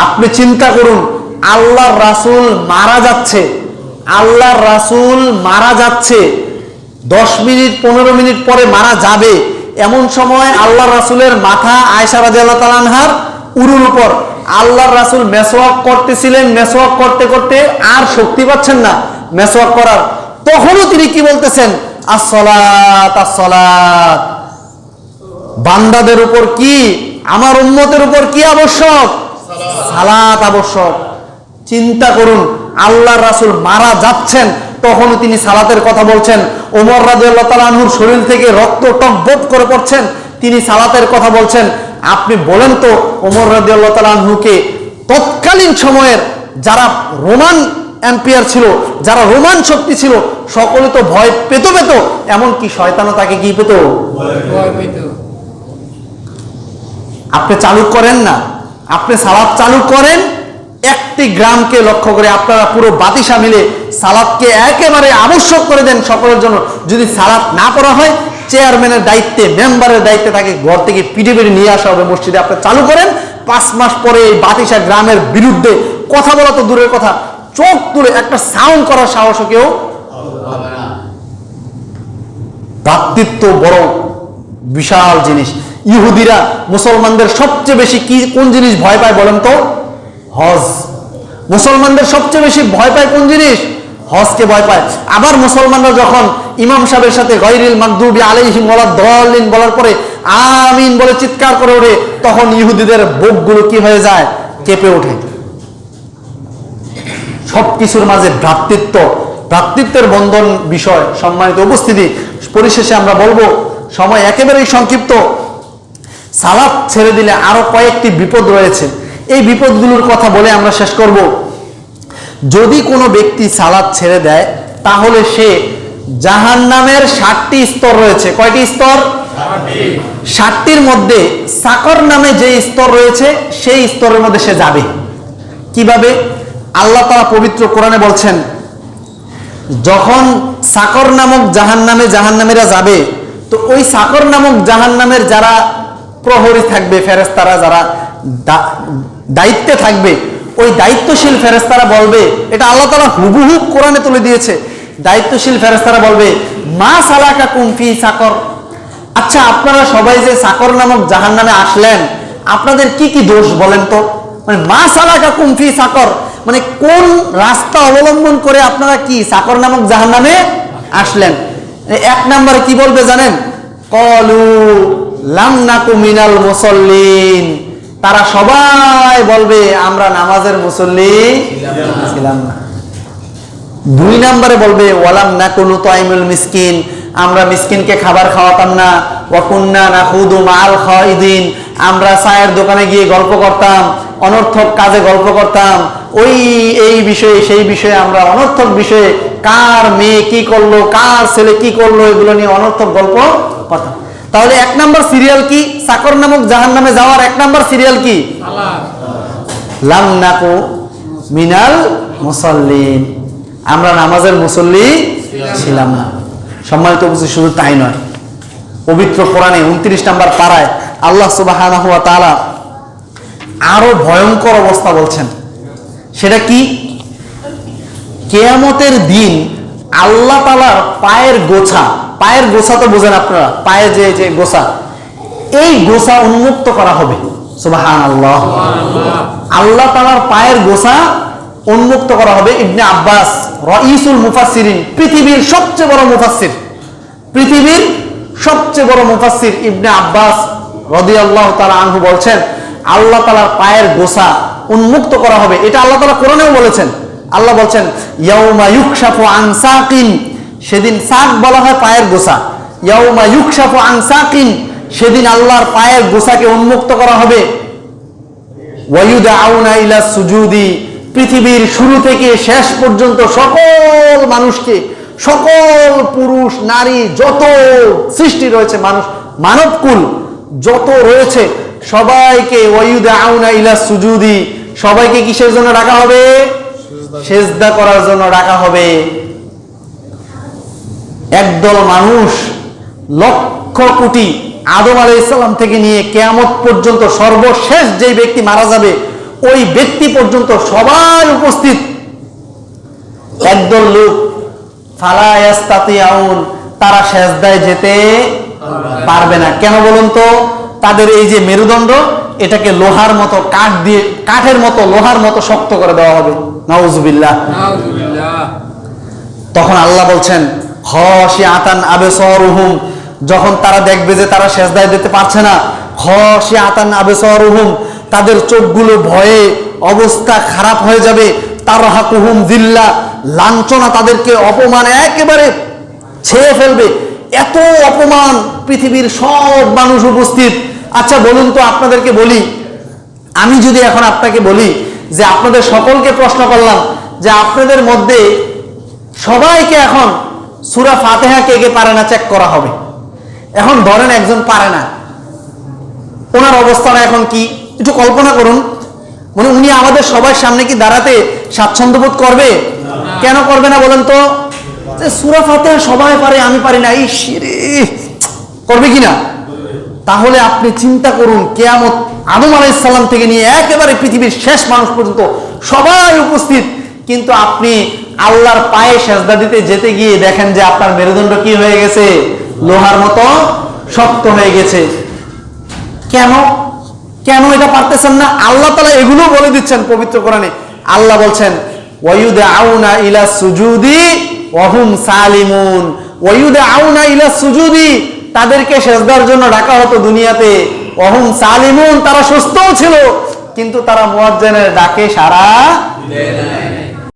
আপনি চিন্তা করুন, আল্লাহর রাসূল মারা যাচ্ছে, আল্লাহর রাসূল মারা যাচ্ছে, 10 মিনিট 15 মিনিট পরে মারা যাবে, এমন সময় আল্লাহর রাসূলের মাথা আয়েশা রাদিয়াল্লাহু তাআলা আনহার উরুর উপর, আল্লাহর রাসূল মেসওয়াক করতেছিলেন, মেসওয়াক করতে করতে আর শক্তি পাচ্ছেন না মেসওয়াক করার, তখনও তিনি কি বলতেছেন, আসসালাত আসসালাত। বান্দাদের উপর কি, আমার উম্মতের উপর কি আবশ্যক? সালাত আবশ্যক। চিন্তা করুন, আল্লাহর রাসূল মারা যাচ্ছেন, তখনও তিনি সালাতের কথা বলছেন। ওমর রাদিয়াল্লাহু তাআলা আনহুর শরীর থেকে রক্ত টকবক করে পড়ছেন, তিনি সালাতের কথা বলছেন। আপনি বলেন তো, ওমর রাদিয়াল্লাহু তাআলা আনহুকে তৎকালীন সময়ের যারা রোমান এম্পায়ার ছিল, যারা রোমান শক্তি ছিল, সকলে তো ভয় পেত, এমনকি শয়তানও তাকে কি পেত? ভয় পেত। আপনি চালু করেন না, আপনি সালাত চালু করেন, একটি গ্রামকে লক্ষ্য করে আপনারা পুরো বাতিশা মিলে সালাতকে একেবারে আবশ্যক করে দেন সকলের জন্য। যদি সালাত না পড়া হয়, চেয়ারম্যানের দায়িত্বে, মেম্বারের দায়িত্বে তাকে ঘর থেকে পিটে নিয়ে আসা হবে মসজিদে। আপনি চালু করেন, 5 মাস পরে এই বাতিশা গ্রামের বিরুদ্ধে কথা বলা তো দূরের কথা, চোখ তুলে একটা সাউন্ড করার সাহসও কেউ হবে না। ভ্রাতৃত্ব বড় বিশাল জিনিস। ইহুদিরা মুসলমানদের সবচেয়ে বেশি কোন জিনিস ভয় পায় বলেন তো? হজ। মুসলমানদের সবচেয়ে বেশি ভয় পায় কোন জিনিস? হজকে ভয় পায়। আবার মুসলমানরা যখন ইমাম সাহেবের সাথে গায়রিল মাগদুবি আলাইহিম ওয়ালাদ-দাল্লিন বলার পরে আমিন বলে চিৎকার করে ওঠে, তখন ইহুদিদের বুকগুলো কি হয়ে যায়? কেঁপে ওঠে। সবকিছুর মাঝে ভ্রাতৃত্বের বন্ধন বিষয়। সম্মানিত উপস্থিতি, পরিশেষে আমরা বলবো, সময় একেবারেই সংক্ষিপ্ত, সালাত ছেড়ে দিলে আরো কয়েকটি বিপদ রয়েছে। এই বিপদগুলোর কথা বলে আমরা শেষ করব। যদি কোনো ব্যক্তি সালাত ছেড়ে দেয়, তাহলে সে জাহান্নামের 7টি স্তর রয়েছে। কয়টি স্তর? 7টির মধ্যে সাকর নামে যে স্তর রয়েছে, সেই স্তরের মধ্যে সে যাবে। কিভাবে? আল্লাহ তাআলা পবিত্র কোরআনে বলছেন, যখন সাকর নামক জাহান্নামীরা যাবে, তো ওই সাকর নামক জাহান্নামের যারা প্রহরী থাকবে, ফেরেশতারা যারা দায়িত্বে থাকবে, ওই দায়িত্বশীল ফেরেশতারা বলবে, এটা আল্লাহ তাআলা হুবহু কোরআনে তুলে দিয়েছে, দায়িত্বশীল ফেরেশতারা বলবে, মা সালাকাকুম ফি সাকর। আচ্ছা, আপনারা সবাই যে সাকর নামক জাহান্নামে আসলেন, আপনাদের কি কি দোষ বলেন তো? মানে মা সালাকাকুম ফি সাকর, মানে কোন রাস্তা অবলম্বন করে আপনারা কি সাকর নামক জাহান্নামে আসলেন? 1 নম্বরে কি বলবে জানেন? ক্বালু লাম নাকু মিনাল মুসাল্লিন। তারা সবাই বলবে, আমরা নামাজের মুসল্লি ছিলাম না। 2 নম্বরে বলবে, ওয়ালাম নাকু নুতাইমুল মিসকিন, আমরা মিসকিনকে খাবার খাওয়াতাম না। ওয়া কুন্না নাখুদু মাআল খাইদিন, আমরা চায়ের দোকানে গিয়ে গল্প করতাম, অনর্থক কাজে গল্প করতাম, এই বিষয়ে সেই বিষয়ে আমরা অনর্থক বিষয়ে, কার মেয়ে কি করলো, কার ছেলে কি করলো, এগুলো নিয়ে অনর্থক গল্প করতাম। তাহলে 1 নম্বর সিরিয়াল কি? সাকর নামক জাহান্নামে যাওয়ার 1 নম্বর সিরিয়াল কি? লাম নাকু মিনাল মুসাল্লিন, আমরা নামাজের মুসল্লি ছিলাম না। সম্মানিত উপস্থিতি, শুধু তাই নয়, পবিত্র কোরআনে 29 নম্বর পারায় আল্লাহ সুবহানাহু ওয়া তাআলা আরো ভয়ঙ্কর অবস্থা বলছেন। সেটা কি? কিয়ামতের দিন আল্লাহ তাআলার পায়ের গোছা তো বোঝেন আপনারা, পায়ে যে গোছা, এই গোছা উন্মুক্ত করা হবে। সুবহানাল্লাহ। আল্লাহ তাআলার পায়ের গোছা উন্মুক্ত করা হবে। ইবনে আব্বাস রাইসুল মুফাসসিরিন, পৃথিবীর সবচেয়ে বড় মুফাসসির ইবনে আব্বাস রাদিয়াল্লাহু তাআলা আনহু বলছেন, আল্লাহ তাআলার পায়ের গোছা উন্মুক্ত করা হবে। এটা আল্লাহ তাআলা কোরআনেও বলেছেন। আল্লাহ বলছেন, ইয়াউমা ইউকশাফু আন সাকিন, সেদিন সাক বলা হয় পায়ের গোছা। ইয়াউমা ইউকশাফু আন সাকিন, সেদিন আল্লাহর পায়ের গোছাকে উন্মুক্ত করা হবে। ওয়া ইউদআউনা ইলা সুজুদি, পৃথিবীর শুরু থেকে শেষ পর্যন্ত সকল মানুষকে, সকল পুরুষ নারী যত সৃষ্টি রয়েছে, মানবকুল যত রয়েছে, সবাইকে ওয়া ইউদআউনা ইলা সুজুদি, সবাইকে কিসের জন্য ডাকা হবে? সেজদা করার জন্য ডাকা হবে। একদল মানুষ, লক্ষ কোটি, আদম আলাইহিস সালাম থেকে নিয়ে কিয়ামত পর্যন্ত সর্বশেষ যেই ব্যক্তি মারা যাবে, ওই ব্যক্তি পর্যন্ত সবাই উপস্থিত, একদল লোক ফালা ইয়াস্তাতিয়াউন, তারা সেজদায় যেতে পারবে না। কেন বলুন তো? তাদের এই যে মেরুদণ্ড, এটাকে লোহার মতো কাঠের মতো লোহার মতো শক্ত করে দেওয়া হবে। নাউজুবিল্লাহ। তখন আল্লাহ বলছেন খাশিআতান আবসারুহুম, যখন তারা দেখবে যে তারা সেজদায় দিতে পারছে না, খাশিআতান আবসারুহুম, তাদের চোখগুলো ভয়ে অবস্থা খারাপ হয়ে যাবে। তারহাকুহুম যিল্লাহ, লাঞ্ছনা, তাদেরকে অপমান একেবারে ছেয়ে ফেলবে। এত অপমান, পৃথিবীর সব মানুষ উপস্থিত। আচ্ছা বলুন তো, আপনাদেরকে বলি, আমি যদি এখন আপনাকে বলি যে আপনাদের সকলকে প্রশ্ন করলাম যে আপনাদের মধ্যে সবাইকে এখন সূরা ফাতিহা কে কে পারে না চেক করা হবে। এখন ধরেন একজন পারে না, ওনার অবস্থাটা এখন কি একটু কল্পনা করুন। মানে উনি আমাদের সবার সামনে কি দাঁড়াতে স্বাচ্ছন্দ্য বোধ করবে? কেন করবে না বলেন তো? যে সূরা ফাতিহা সবাই পারে, আমি পারি না, এই শিরে করবে কিনা? তাহলে আপনি চিন্তা করুন, কিয়ামত আদম আলাইহিস সালাম থেকে নিয়ে একেবারে পৃথিবীর শেষ মানুষ পর্যন্ত সবাই উপস্থিত, কিন্তু আপনি আল্লাহর পায়ে সেজদা দিতে যেতে গিয়ে দেখেন যে আপনার মেরুদণ্ড কি হয়ে গেছে? লোহার মতো শক্ত হয়ে গেছে। কেন কেন এটা পারতেছেন না? আল্লাহ তাআলা এগুলো বলে দিচ্ছেন পবিত্র কোরআনে। আল্লাহ বলছেন ওয়ায়ুদআউনা ইলা সুজুদি ওয়া হুম সালিমুন, ওয়ায়ুদআউনা ইলা সুজুদি, তাদেরকে সেজদার জন্য ডাকা হতো দুনিয়াতে, ওয়া হুম সালিমুন, তারা সুস্থও ছিল, কিন্তু তারা মুয়াজ্জিনের ডাকে সাড়া দেয় না।